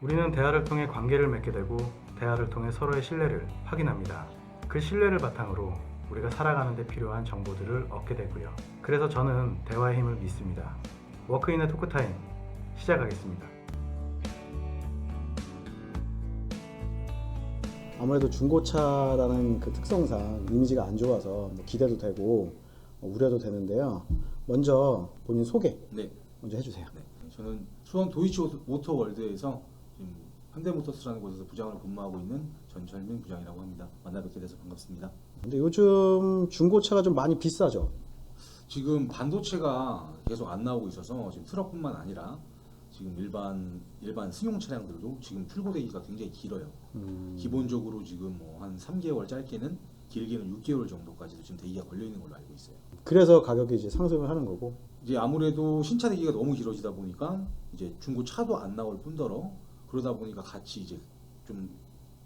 우리는 대화를 통해 관계를 맺게 되고 대화를 통해 서로의 신뢰를 확인합니다. 그 신뢰를 바탕으로 우리가 살아가는 데 필요한 정보들을 얻게 되고요. 그래서 저는 대화의 힘을 믿습니다. 워크인의 토크타임 시작하겠습니다. 아무래도 중고차라는 그 특성상 이미지가 안 좋아서 뭐 기대도 되고 우려도 되는데요. 먼저 본인 소개 네. 먼저 해주세요. 네. 저는 수원 도이치 모터월드에서 지금 현대모터스라는 곳에서 부장으로 근무하고 있는 전철민 부장이라고 합니다. 만나 뵙게 돼서 반갑습니다. 근데 요즘 중고차가 좀 많이 비싸죠? 지금 반도체가 계속 안 나오고 있어서 지금 트럭뿐만 아니라 지금 일반 승용 차량들도 지금 출고되기가 굉장히 길어요. 기본적으로 지금 뭐 한 3개월 짧게는 길게는 6개월 정도까지도 지금 대기가 걸려 있는 걸로 알고 있어요. 그래서 가격이 이제 상승을 하는 거고. 이제 아무래도 신차 대기가 너무 길어지다 보니까 이제 중고차도 안 나올 뿐더러 그러다 보니까 같이 이제 좀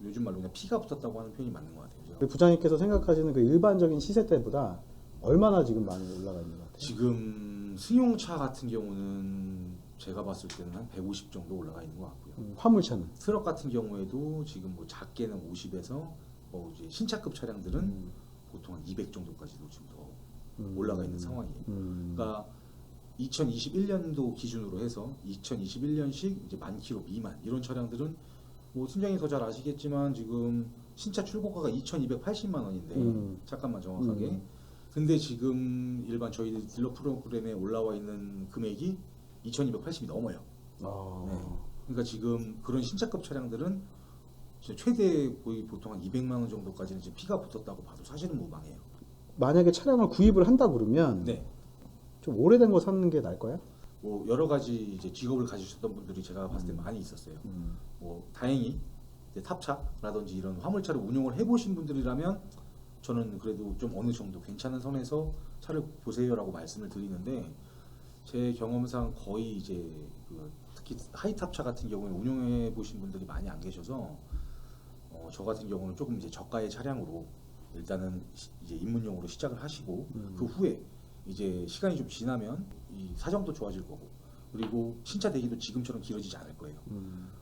요즘 말로 그냥 피가 붙었다고 하는 표현이 맞는 것 같아요. 그 부장님께서 생각하시는 그 일반적인 시세 때보다 얼마나 지금 많이 올라가 있는 것 같아요? 지금 승용차 같은 경우는 제가 봤을 때는 한 150 정도 올라가 있는 것 같고요. 화물차는? 트럭 같은 경우에도 지금 뭐 작게는 50에서 뭐 이제 신차급 차량들은 보통 한 200 정도까지도 지금 더 올라가 있는 상황이에요. 그러니까 2021년도 기준으로 해서 2021년식 이제 10,000km 미만 이런 차량들은 뭐 팀장님 더 잘 아시겠지만 지금 신차 출고가가 2,280만 원인데 잠깐만 정확하게 근데 지금 일반 저희 딜러 프로그램에 올라와 있는 금액이 2,280이 넘어요. 네. 그러니까 지금 그런 신차급 차량들은 최대 거의 보통 한 200만 원 정도까지는 지금 피가 붙었다고 봐도 사실은 무방해요. 만약에 차량을 구입을 한다 그러면 네. 좀 오래된 거 사는 게 나을까요? 뭐 여러 가지 이제 직업을 가지셨던 분들이 제가 봤을 때 많이 있었어요. 뭐 다행히 이제 탑차라든지 이런 화물차를 운용을 해보신 분들이라면 저는 그래도 좀 어느 정도 괜찮은 선에서 차를 보세요라고 말씀을 드리는데 제 경험상 거의 이제 특히 하이탑차 같은 경우에 운용해 보신 분들이 많이 안 계셔서 저 같은 경우는 조금 이제 저가의 차량으로 일단은 이제 입문용으로 시작을 하시고 그 후에 이제 시간이 좀 지나면 이 사정도 좋아질 거고 그리고 신차 대기도 지금처럼 길어지지 않을 거예요.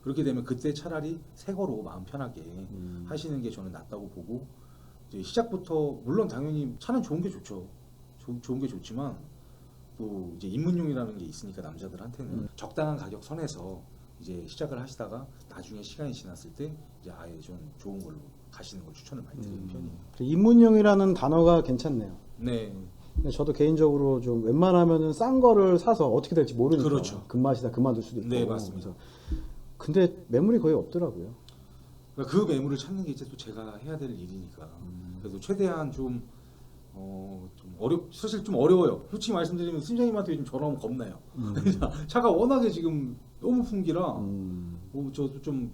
그렇게 되면 그때 차라리 새 거로 마음 편하게 하시는 게 저는 낫다고 보고 이제 시작부터 물론 당연히 차는 좋은 게 좋죠. 좋은 게 좋지만 또 이제 입문용이라는 게 있으니까 남자들한테는 적당한 가격 선에서 이제 시작을 하시다가 나중에 시간이 지났을 때 이제 아예 좀 좋은 걸로 가시는 걸 추천을 많이 드리는 편이에요. 입문용이라는 단어가 괜찮네요. 네. 근데 저도 개인적으로 좀 웬만하면은 싼 거를 사서 어떻게 될지 모르니까 그렇죠. 금맛이다 그만둘 수도 있고. 네, 맞습니다. 그래서 근데 매물이 거의 없더라고요. 그러니까 그 매물을 찾는 게 이제 또 제가 해야 될 일이니까. 그래서 최대한 사실 좀 어려워요. 솔직히 말씀드리면 팀장님한테 요즘 전화하면 겁나요. 차가 워낙에 지금 너무 풍기라 저도 좀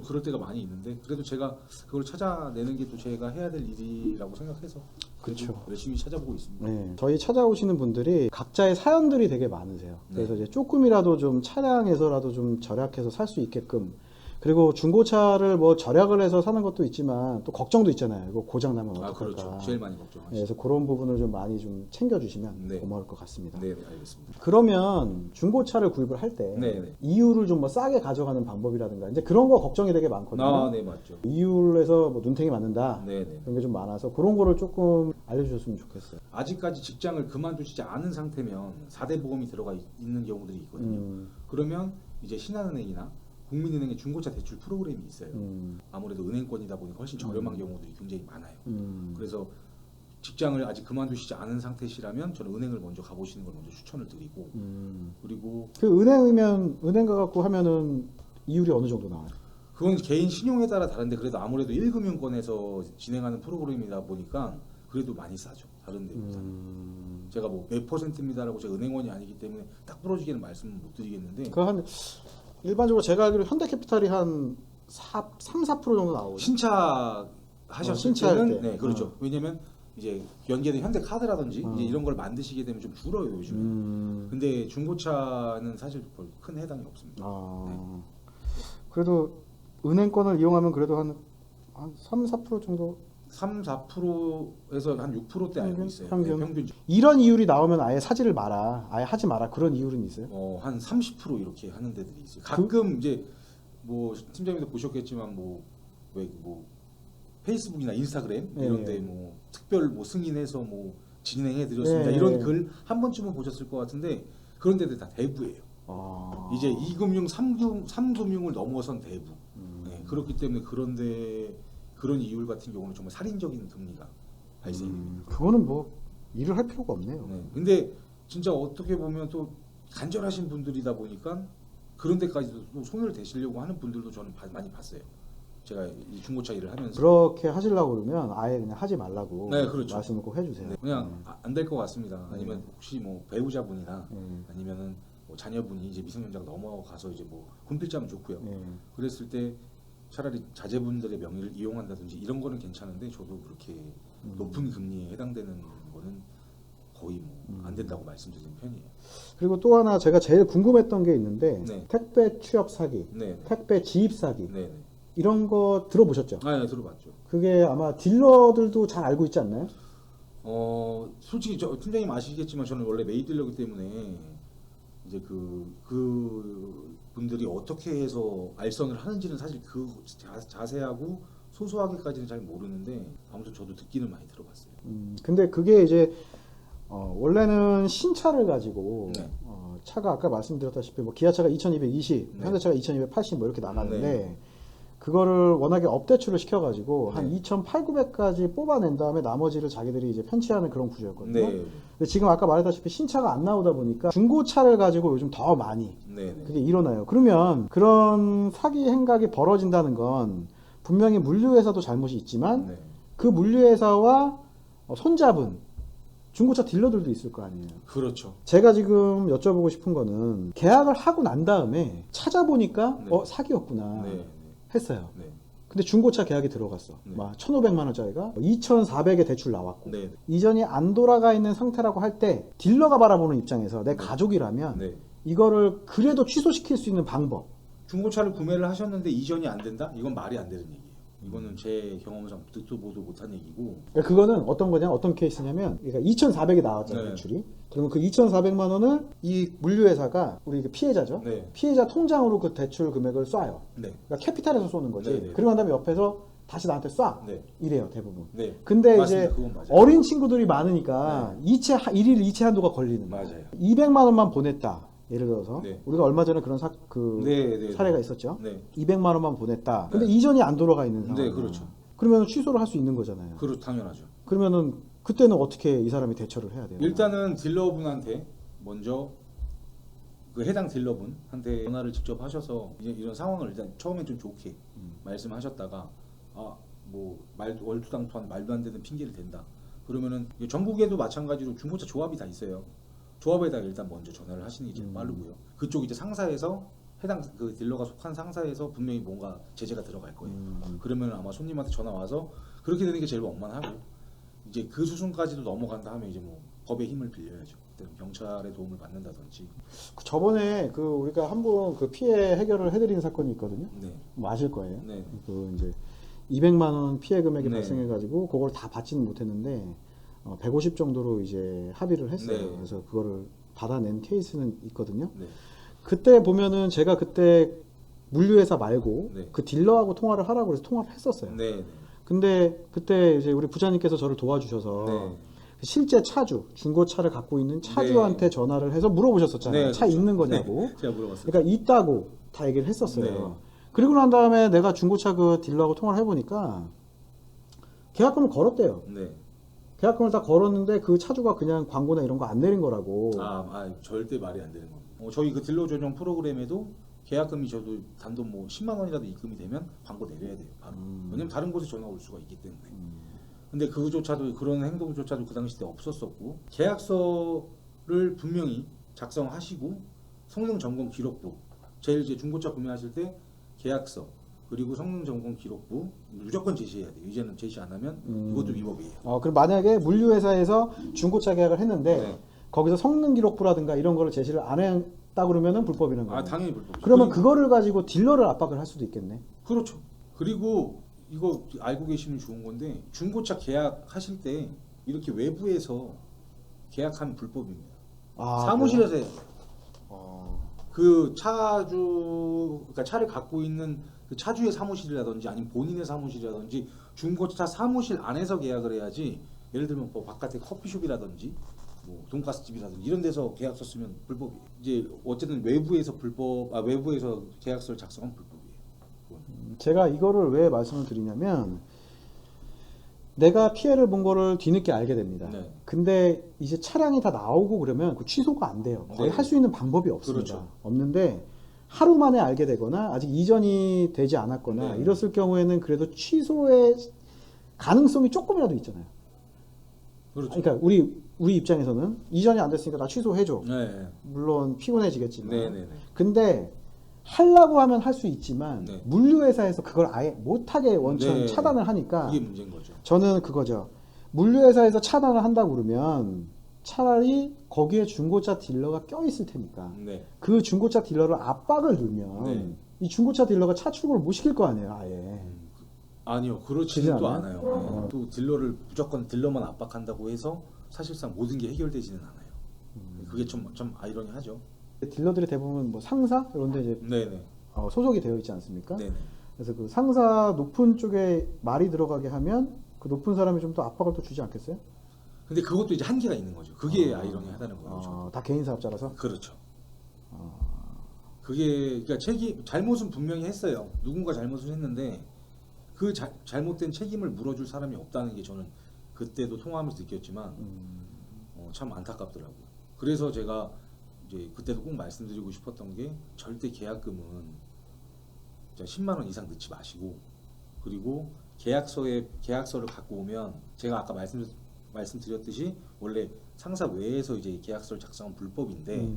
그럴 때가 많이 있는데 그래도 제가 그걸 찾아내는 게 또 제가 해야 될 일이라고 생각해서 그렇죠. 열심히 찾아보고 있습니다. 네, 저희 찾아오시는 분들이 각자의 사연들이 되게 많으세요. 그래서 네. 이제 조금이라도 좀 차량에서라도 좀 절약해서 살 수 있게끔 그리고 중고차를 뭐 절약을 해서 사는 것도 있지만 또 걱정도 있잖아요. 이거 고장 나면 어떡할까. 그렇죠. 제일 많이 걱정하시죠. 네, 그래서 그런 부분을 좀 많이 좀 챙겨주시면 네. 고마울 것 같습니다. 네, 알겠습니다. 그러면 중고차를 구입을 할 때 네. 이유를 좀 뭐 싸게 가져가는 방법이라든가 이제 그런 거 걱정이 되게 많거든요. 네, 맞죠. 이율에서 뭐 눈탱이 맞는다 네, 네. 그런 게 좀 많아서 그런 거를 조금 알려주셨으면 좋겠어요. 아직까지 직장을 그만두시지 않은 상태면 4대 보험이 들어가 있는 경우들이 있거든요. 그러면 이제 신한은행이나 국민은행의 중고차 대출 프로그램이 있어요. 아무래도 은행권이다 보니까 훨씬 저렴한 경우들이 굉장히 많아요. 그래서 직장을 아직 그만두시지 않은 상태시라면 저는 은행을 먼저 가보시는 걸 먼저 추천을 드리고 그리고 그 은행이면 은행 가갖고 하면은 이율이 어느 정도 나와요? 그건 개인 신용에 따라 다른데 그래도 아무래도 1금융권에서 진행하는 프로그램이다 보니까 그래도 많이 싸죠. 다른 데보다는. 제가 뭐 몇 %입니다라고 제가 은행원이 아니기 때문에 딱 부러지게는 말씀은 못 드리겠는데 그 한 일반적으로 제가 알기로 현대캐피탈이 한 3, 4% 정도 나오죠. 신차 하셨을 신차할 때는 때. 네 그렇죠. 왜냐면 이제 연계된 현대카드라든지 이제 이런 걸 만드시게 되면 좀 줄어요 요즘에. 근데 중고차는 사실 별 큰 해당이 없습니다. 그래도 은행권을 이용하면 그래도 한 3, 4% 정도 3, 4%에서 한 6%대 알고 있어요. 평균. 네, 평균. 이런 이율이 나오면 아예 사지를 마라, 아예 하지 마라 그런 이율은 있어요? 한 30% 이렇게 하는 데들이 있어요. 가끔 이제 뭐 팀장님도 보셨겠지만 뭐 왜 뭐 페이스북이나 인스타그램 네. 이런데 뭐 특별 뭐 승인해서 뭐 진행해 드렸습니다 네. 이런 글 한 번쯤은 보셨을 것 같은데 그런 데들 다 대부예요. 이제 2금융, 3금융을 넘어선 대부. 네, 그렇기 때문에 그런데 그런 이율 같은 경우는 정말 살인적인 금리가 발생이 됩니다. 그거는 뭐 일을 할 필요가 없네요. 네. 근데 진짜 어떻게 보면 또 간절하신 분들이다 보니까 그런 데까지도 또 손을 대시려고 하는 분들도 저는 많이 봤어요. 제가 이 중고차 일을 하면서. 그렇게 하시려고 그러면 아예 그냥 하지 말라고 네, 그렇죠. 말씀을 꼭 해주세요. 네, 그냥 안 될 것 같습니다. 아니면 혹시 뭐 배우자분이나 네. 아니면은 뭐 자녀분이 이제 미성년자가 넘어가서 이제 뭐 군필자면 좋고요. 네. 그랬을 때 차라리 자제분들의 명의를 이용한다든지 이런 거는 괜찮은데 저도 그렇게 높은 금리에 해당되는 거는 거의 뭐 안 된다고 말씀드리는 편이에요. 그리고 또 하나 제가 제일 궁금했던 게 있는데 네. 택배 취업 사기, 네. 택배 지입 사기 네. 이런 거 들어보셨죠? 네, 들어봤죠. 그게 아마 딜러들도 잘 알고 있지 않나요? 솔직히 저 팀장님 아시겠지만 저는 원래 메이딜러기 때문에 이제 그 분들이 어떻게 해서 알선을 하는지는 사실 그 자세하고 소소하게까지는 잘 모르는데 아무튼 저도 듣기는 많이 들어봤어요. 근데 그게 이제 원래는 신차를 가지고 네. 차가 아까 말씀드렸다시피 뭐 기아차가 2220, 네. 현대차가 2280 뭐 이렇게 나가는데 네. 그거를 워낙에 업대출을 시켜가지고 한 네. 2,800까지 뽑아낸 다음에 나머지를 자기들이 이제 편취하는 그런 구조였거든요. 네. 근데 지금 아까 말했다시피 신차가 안 나오다 보니까 중고차를 가지고 요즘 더 많이 네. 그게 일어나요. 그러면 그런 사기 행각이 벌어진다는 건 분명히 물류회사도 잘못이 있지만 네. 그 물류회사와 손잡은 중고차 딜러들도 있을 거 아니에요. 그렇죠. 제가 지금 여쭤보고 싶은 거는 계약을 하고 난 다음에 찾아보니까 네. 사기였구나 네. 했어요. 네. 근데 중고차 계약이 들어갔어. 네. 막 1,500만 원짜리가 2,400에 대출 나왔고 네. 이전이 안 돌아가 있는 상태라고 할 때 딜러가 바라보는 입장에서 내 가족이라면 네. 이거를 그래도 취소시킬 수 있는 방법. 중고차를 구매를 하셨는데 이전이 안 된다? 이건 말이 안 되는 얘기예요. 이거는 제 경험상 듣도 보도 못한 얘기고. 그러니까 그거는 어떤 거냐, 어떤 케이스냐면, 그러니까 2,400이 나왔잖아요, 네. 대출이. 그러면 그 2,400만 원을 이 물류회사가 우리 피해자죠. 네. 피해자 통장으로 그 대출 금액을 쏴요. 네. 그러니까 캐피탈에서 쏘는 거지. 네, 네. 그리고 난 다음에 옆에서 다시 나한테 쏴. 네. 이래요, 대부분. 네. 근데 맞습니다. 이제 그건 맞아요. 어린 친구들이 많으니까 일일 이체 한도가 걸리는 거예요. 맞아요. 200만 원만 보냈다. 예를 들어서 네. 우리가 얼마 전에 그런 네. 사례가 있었죠. 네. 200만 원만 보냈다. 근데 네. 이전이 안 돌아가 있는 상황. 네, 그렇죠. 그러면 취소를 할 수 있는 거잖아요. 당연하죠. 그러면은 그때는 어떻게 이 사람이 대처를 해야 돼요? 일단은 딜러분한테 먼저 그 해당 딜러분한테 전화를 직접 하셔서 이런 상황을 일단 처음에 좀 좋게 말씀하셨다가 뭐 월투당투한 말도 안 되는 핑계를 댄다. 그러면은 전국에도 마찬가지로 중고차 조합이 다 있어요. 조합에다가 일단 먼저 전화를 하시는 게 제일 빠르고요. 그쪽 이제 상사에서 해당 그 딜러가 속한 상사에서 분명히 뭔가 제재가 들어갈 거예요. 그러면 아마 손님한테 전화 와서 그렇게 되는 게 제일 원만하고 이제 그 수순까지도 넘어간다 하면 이제 뭐 법의 힘을 빌려야죠. 그때 경찰의 도움을 받는다든지. 저번에 우리가 한번 그 피해 해결을 해드린 사건이 있거든요. 네. 뭐 아실 거예요. 네. 그 이제 200만 원 피해 금액이 네. 발생해가지고 그걸 다 받지는 못했는데 150 정도로 이제 합의를 했어요. 네. 그래서 그거를 받아낸 케이스는 있거든요. 네. 그때 보면은 제가 그때 물류회사 말고 네. 그 딜러하고 통화를 하라고 그래서 통화를 했었어요. 네. 근데 그때 이제 우리 부장님께서 저를 도와주셔서 네. 실제 차주, 중고차를 갖고 있는 차주한테 네. 전화를 해서 물어보셨었잖아요. 네, 차 그렇죠. 있는 거냐고. 네, 제가 물어봤어요. 그러니까 있다고 다 얘기를 했었어요. 네. 그리고 난 다음에 내가 중고차 그 딜러하고 통화를 해보니까 계약금을 걸었대요. 네. 계약금을 다 걸었는데 그 차주가 그냥 광고나 이런 거 안 내린 거라고. 절대 말이 안 되는 겁니다. 저희 그 딜러 전용 프로그램에도 계약금이 저도 단돈 뭐 10만 원이라도 입금이 되면 광고 내려야 돼요. 바로. 왜냐면 다른 곳에 전화 올 수가 있기 때문에. 근데 그조차도 그런 행동조차도 그 당시 때 없었었고 계약서를 분명히 작성하시고 성능 점검 기록부 제일 이제 중고차 구매하실 때 계약서 그리고 성능 점검 기록부 무조건 제시해야 돼요. 이제는 제시 안 하면 이것도 위법이에요. 그럼 만약에 물류회사에서 중고차 계약을 했는데 네. 거기서 성능 기록부라든가 이런 거를 제시를 안 했다 그러면은 불법이라는 거예요. 당연히 불법이죠. 그러면 그리고- 그거를 가지고 딜러를 압박을 할 수도 있겠네. 그렇죠. 그리고 이거 알고 계시면 좋은 건데 중고차 계약하실 때 이렇게 외부에서 계약하면 불법입니다. 사무실에서 해야 돼요. 그 그러니까 차를 갖고 있는 그 차주의 사무실이라든지 아니면 본인의 사무실이라든지 중고차 사무실 안에서 계약을 해야지. 예를 들면 뭐 바깥에 커피숍이라든지 뭐 돈가스 집이라든지 이런 데서 계약서 쓰면 불법이에요. 이제 어쨌든 외부에서 외부에서 계약서를 작성하면 불법이에요. 그건. 제가 이거를 왜 말씀을 드리냐면 내가 피해를 본 거를 뒤늦게 알게 됩니다. 네. 근데 이제 차량이 다 나오고 그러면 그 취소가 안 돼요. 거의 네. 할 수 있는 방법이 없습니다. 그렇죠. 없는데 하루 만에 알게 되거나 아직 이전이 되지 않았거나 네. 이랬을 경우에는 그래도 취소의 가능성이 조금이라도 있잖아요. 그렇죠. 그러니까 우리 입장에서는 이전이 안 됐으니까 나 취소해줘. 네. 물론 피곤해지겠지만. 네네네. 근데 하려고 하면 할 수 있지만 네. 물류회사에서 그걸 아예 못하게 원천 네. 차단을 하니까 그게 문제인 거죠. 저는 그거죠. 물류회사에서 차단을 한다고 그러면 차라리 거기에 중고차 딜러가 껴있을 테니까 네. 그 중고차 딜러를 압박을 넣으면 네. 이 중고차 딜러가 차 출고를 못 시킬 거 아니에요, 아예. 아니요, 그렇지는 그러지 또 않아요? 않아요. 또 딜러를 무조건 딜러만 압박한다고 해서 사실상 모든 게 해결되지는 않아요. 그게 좀 아이러니하죠. 딜러들이 대부분 뭐 상사 이런 데 이제 네네. 소속이 되어 있지 않습니까? 네네. 그래서 그 상사 높은 쪽에 말이 들어가게 하면 그 높은 사람이 좀 더 압박을 또 주지 않겠어요? 근데 그것도 이제 한계가 있는 거죠. 그게 아이러니하다는 거예요. 저는. 다 개인 사업자라서? 그렇죠. 그게 그러니까 잘못은 분명히 했어요. 누군가 잘못을 했는데 그 잘못된 책임을 물어줄 사람이 없다는 게 저는 그때도 통화하면서 느꼈지만 참 안타깝더라고요. 그래서 제가 이제 그때도 꼭 말씀드리고 싶었던 게 절대 계약금은 진짜 10만 원 이상 넣지 마시고 그리고 계약서를 갖고 오면 제가 아까 말씀드렸듯이 원래 상사 외에서 이제 계약서를 작성한 불법인데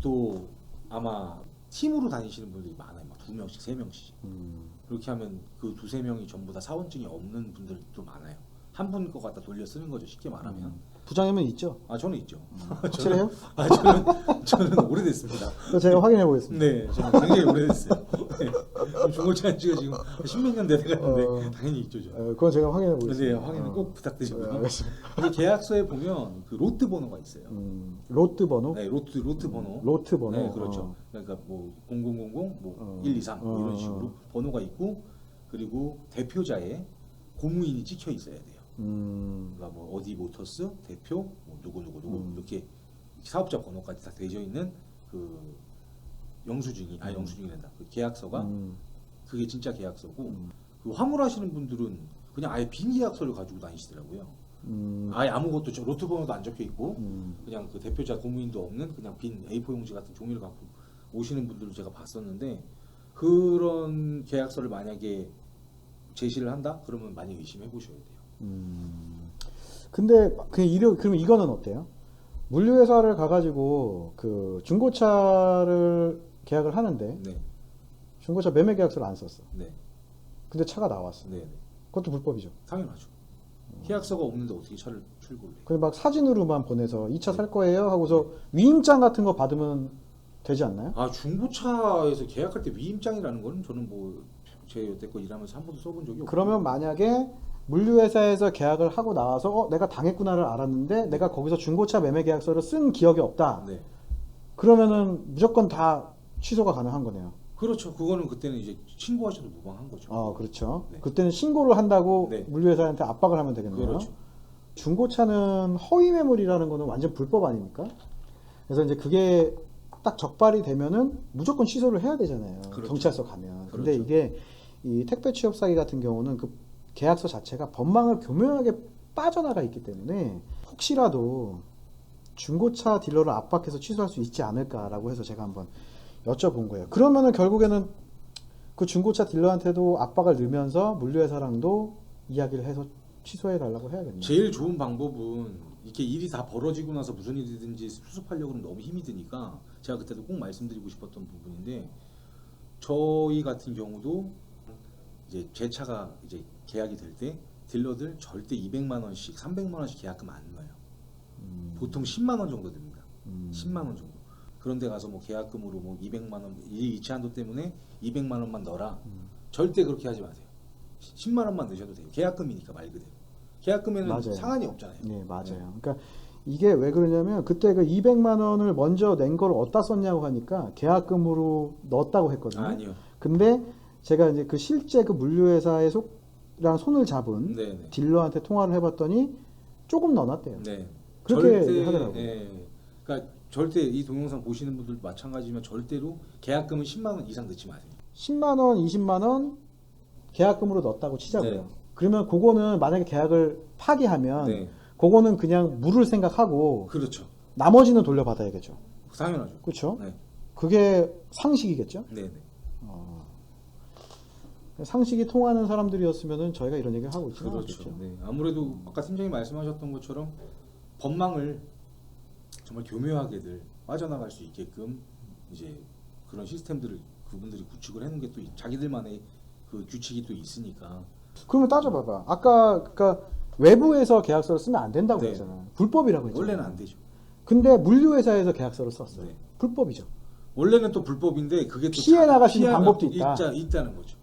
또 아마 팀으로 다니시는 분들이 많아요. 막 2명씩, 3명씩. 그렇게 하면 그 2-3명이 전부 다 사원증이 없는 분들도 많아요. 한 분 거 갖다 돌려 쓰는 거죠. 쉽게 말하면. 부장님은 있죠? 아 저는 있죠. 확실해요? 저는 오래됐습니다. 또 제가 확인해 보겠습니다. 네, 저는 굉장히 오래됐어요. 네. 중고차 한 지가 지금 10몇 년 돼가는데 당연히 있죠. 저. 그건 제가 확인해 네, 보겠습니다. 확인을 꼭 부탁드리고요. 알겠습니다. 이 계약서에 보면 그 로트 번호가 있어요. 로트 번호? 네, 로트 번호. 로트 번호? 네, 그렇죠. 그러니까 뭐 0000, 뭐 123, 이런 식으로 번호가 있고 그리고 대표자에 고무인이 찍혀 있어야 돼요. 그러니까 뭐 어디 모터스 대표 뭐 누구 이렇게 사업자 번호까지 다 되어 있는 그 영수증이란다. 그 계약서가 그게 진짜 계약서고 그 화물하시는 분들은 그냥 아예 빈 계약서를 가지고 다니시더라고요. 아예 아무것도 로트 번호도 안 적혀 있고 그냥 그 대표자 고무인도 없는 그냥 빈 A4 용지 같은 종이를 갖고 오시는 분들을 제가 봤었는데 그런 계약서를 만약에 제시를 한다? 그러면 많이 의심해 보셔야 돼요. 근데 그러면 이거는 어때요? 물류회사를 가가지고 그 중고차를 계약을 하는데 네, 중고차 매매 계약서를 안 썼어. 네, 근데 차가 나왔어. 네, 네. 그것도 불법이죠. 당연하죠. 계약서가 없는데 어떻게 차를 출고를 해요? 그냥 막 사진으로만 보내서 이 차 살 거예요 하고서 위임장 같은 거 받으면 되지 않나요? 아 중고차에서 계약할 때 위임장이라는 거는 저는 뭐 제 여태껏 일하면서 한 번도 써본 적이 없고. 그러면 만약에 물류회사에서 계약을 하고 나와서 내가 당했구나를 알았는데 내가 거기서 중고차 매매 계약서를 쓴 기억이 없다. 네, 그러면은 무조건 다 취소가 가능한 거네요. 그렇죠. 그거는 그때는 이제 신고하셔도 무방한 거죠. 그렇죠. 네. 그때는 신고를 한다고 네. 물류회사한테 압박을 하면 되겠네요. 그렇죠. 중고차는 허위 매물이라는 거는 완전 불법 아닙니까? 그래서 이제 그게 딱 적발이 되면은 무조건 취소를 해야 되잖아요. 그렇죠. 경찰서 가면. 근데 그렇죠. 이게 이 택배 취업 사기 같은 경우는 그 계약서 자체가 법망을 교묘하게 빠져나가 있기 때문에 혹시라도 중고차 딜러를 압박해서 취소할 수 있지 않을까라고 해서 제가 한번 여쭤본 거예요. 그러면은 결국에는 그 중고차 딜러한테도 압박을 넣으면서 물류회사랑도 이야기를 해서 취소해 달라고 해야겠네요. 제일 좋은 방법은 이렇게 일이 다 벌어지고 나서 무슨 일이든지 수습하려고 하면 너무 힘이 드니까 제가 그때도 꼭 말씀드리고 싶었던 부분인데 저희 같은 경우도 이제 제 차가 이제 계약이 될 때 딜러들 절대 200만 원씩 300만 원씩 계약금 안 넣어요. 보통 10만 원 정도 됩니다. 10만 원 정도. 그런데 가서 뭐 계약금으로 뭐 200만 원 이 이체 한도 때문에 200만 원만 넣어라. 절대 그렇게 하지 마세요. 10만 원만 넣으셔도 돼요. 계약금이니까 말 그대로. 계약금에는 맞아요. 상한이 없잖아요. 네, 맞아요. 그러니까 이게 왜 그러냐면 그때 그 200만 원을 먼저 낸 걸 어디다 썼냐고 하니까 계약금으로 넣었다고 했거든요. 아니요. 근데 제가 이제 그 실제 그 물류회사에 랑 손을 잡은 네네. 딜러한테 통화를 해봤더니 조금 넣어놨대요. 네. 그렇게 하더라고요. 예. 그러니까 절대 이 동영상 보시는 분들 마찬가지지만 절대로 계약금은 10만 원 이상 넣지 마세요. 10만 원, 20만 원 계약금으로 넣었다고 치자고요. 네. 그러면 그거는 만약에 계약을 파기하면 네. 그거는 그냥 물을 생각하고 그렇죠. 나머지는 돌려받아야겠죠. 당연하죠. 그렇죠? 네. 그게 상식이겠죠? 네. 네. 상식이 통하는 사람들이었으면 저희가 이런 얘기를 하고 있지는 그렇죠. 않겠죠. 네. 아무래도 아까 팀장님 말씀하셨던 것처럼 법망을 정말 교묘하게들 빠져나갈 수 있게끔 이제 그런 시스템들을 그분들이 구축을 해놓은 게 또 자기들만의 그 규칙이 또 있으니까. 그러면 따져봐봐. 아까 그러니까 외부에서 계약서를 쓰면 안 된다고 네. 했잖아요. 불법이라고 했잖아요. 원래는 안 되죠. 근데 물류회사에서 계약서를 썼어요. 네. 불법이죠. 원래는 또 불법인데 그게 또 피해 나갈 수 있는 피해가 방법도 또 있다. 있다는 거죠.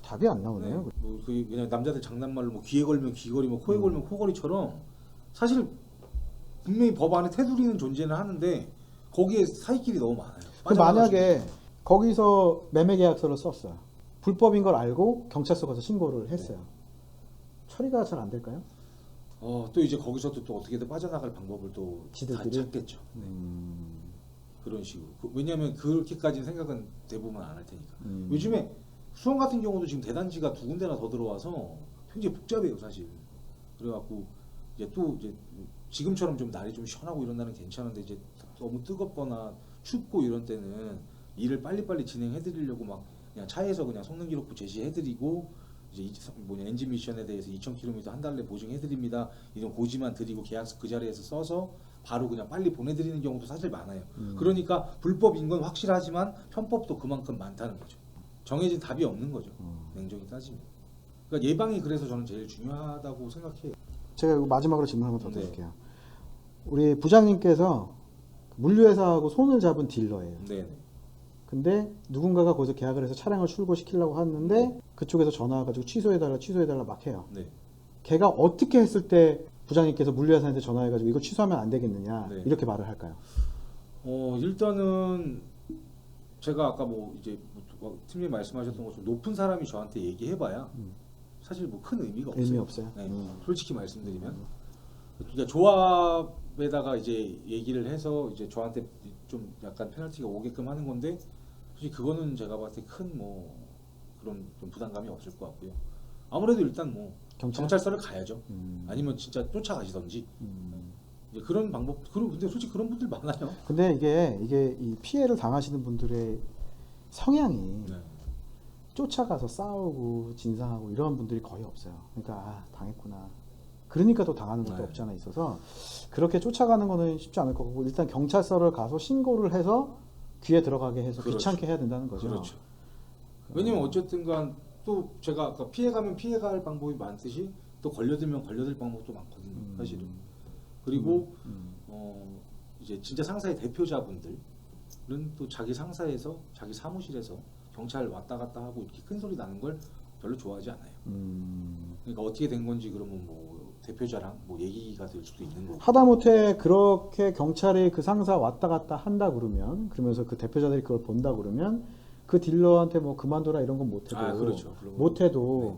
답이 안 나오네요. 네. 뭐 그냥 남자들 장난말로 뭐 귀에 걸면 귀걸이, 뭐 코에 걸면 코걸이처럼 사실 분명히 법 안에 테두리는 존재는 하는데 거기에 사이끼리 너무 많아요. 그 만약에 거기서 매매 계약서를 썼어요. 불법인 걸 알고 경찰서 가서 신고를 했어요. 처리가 잘 안 될까요? 또 이제 거기서도 또 어떻게든 빠져나갈 방법을 또 지들끼리? 찾겠죠. 네. 그런 식으로. 왜냐하면 그렇게까지는 생각은 대부분 안 할 테니까. 요즘에 수원 같은 경우도 지금 대단지가 2군데나 더 들어와서 굉장히 복잡해요, 사실. 그래갖고 이제 또 이제 지금처럼 좀 날이 좀 시원하고 이런 날은 괜찮은데 이제 너무 뜨겁거나 춥고 이런 때는 일을 빨리빨리 진행해드리려고 막 그냥 차에서 그냥 성능 기록부 제시해드리고 이제 엔진 미션에 대해서 2,000km 한 달 내 보증해드립니다. 이런 고지만 드리고 계약서 그 자리에서 써서 바로 그냥 빨리 보내드리는 경우도 사실 많아요. 그러니까 불법인 건 확실하지만 편법도 그만큼 많다는 거죠. 정해진 답이 없는 거죠. 냉정히 따지면. 그러니까 예방이 그래서 저는 제일 중요하다고 생각해요. 제가 이거 마지막으로 질문 한번 더 네. 드릴게요. 우리 부장님께서 물류회사하고 손을 잡은 딜러예요. 네. 근데 누군가가 거기서 계약을 해서 차량을 출고시키려고 하는데 그쪽에서 전화 와가지고 취소해달라 막 해요. 네. 걔가 어떻게 했을 때 부장님께서 물류회사한테 전화해가지고 이거 취소하면 안 되겠느냐 네. 이렇게 말을 할까요? 일단은 제가 아까 뭐 이제 팀장님 말씀하셨던 것처럼 높은 사람이 저한테 얘기해봐야 사실 뭐 큰 의미가 없어요. 의미 없어요? 네. 솔직히 말씀드리면 그러니까 조합에다가 이제 얘기를 해서 이제 저한테 좀 약간 페널티가 오게끔 하는 건데 솔직히 그거는 제가 봤을 때 큰 뭐 그런 좀 부담감이 없을 것 같고요. 아무래도 일단 뭐 경찰서를 가야죠. 아니면 진짜 쫓아가시던지 이제 그런 방법. 근데 솔직히 그런 분들 많아요. 근데 이게 이 피해를 당하시는 분들의 성향이 네. 쫓아가서 싸우고 진상하고 이런 분들이 거의 없어요. 그러니까 당했구나. 그러니까 또 당하는 것도 네. 없지 않아 있어서 그렇게 쫓아가는 거는 쉽지 않을 거고 일단 경찰서를 가서 신고를 해서 귀에 들어가게 해서 그렇죠. 귀찮게 해야 된다는 거죠. 그렇죠. 왜냐면 어쨌든간 또 제가 아까 피해가면 피해갈 방법이 많듯이 또 걸려들면 걸려들 방법도 많거든요. 사실은. 그리고 이제 진짜 상사의 대표자분들은 또 자기 상사에서 자기 사무실에서 경찰 왔다 갔다 하고 이렇게 큰 소리 나는 걸 별로 좋아하지 않아요. 그러니까 어떻게 된 건지 그러면 뭐 대표자랑 뭐 얘기가 될 수도 있는 거고. 하다못해 그렇게 경찰이 그 상사 왔다 갔다 한다 그러면 그러면서 그 대표자들이 그걸 본다 그러면 그 딜러한테 뭐 그만둬라 이런 건 못해도 그렇죠. 못해도 네.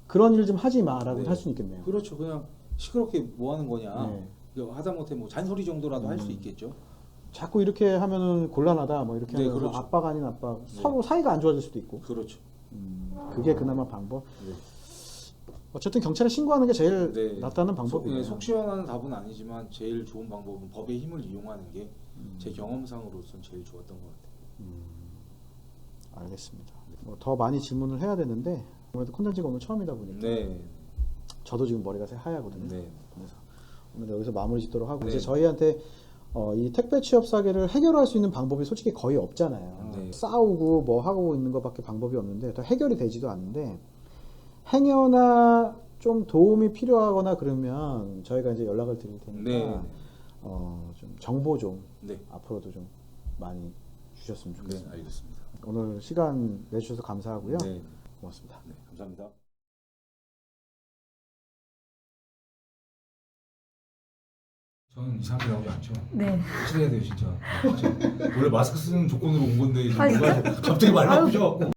그런 일 좀 하지 마라고 네. 할 수 있겠네요. 그렇죠. 그냥 시끄럽게 뭐 하는 거냐. 네. 하다못해 뭐 잔소리 정도라도 할 수 있겠죠. 자꾸 이렇게 하면은 곤란하다 뭐 이렇게 네, 하면서 그렇죠. 압박 아닌 압박 서로 사이가 안 좋아질 수도 있고 그렇죠. 그게 그나마 방법. 네. 어쨌든 경찰에 신고하는 게 제일 네. 낫다는 방법이에요. 속 시원한 답은 아니지만 제일 좋은 방법은 법의 힘을 이용하는 게 제 경험상으로선 제일 좋았던 것 같아요. 알겠습니다. 뭐더 많이 질문을 해야 되는데 아무래도 콘텐츠가 오늘 처음이다 보니까 네. 저도 지금 머리가 하얗거든요. 네. 그래서 오늘 여기서 마무리 짓도록 하고 네. 이제 저희한테 이 택배 취업 사기를 해결할 수 있는 방법이 솔직히 거의 없잖아요. 네. 싸우고 뭐 하고 있는 것밖에 방법이 없는데 더 해결이 되지도 않는데 행여나 좀 도움이 필요하거나 그러면 저희가 이제 연락을 드릴 테니까 네. 좀 정보 좀 네. 앞으로도 좀 많이 주셨으면 네. 좋겠습니다. 알겠습니다. 오늘 시간 내주셔서 감사하고요. 네. 고맙습니다. 네. 감사합니다. 저는 이 사람들 나오지 않죠. 네. 확실해야 돼요 진짜. 원래 마스크 쓰는 조건으로 온 건데 아, 진짜? 갑자기 말 바꾸셔갖고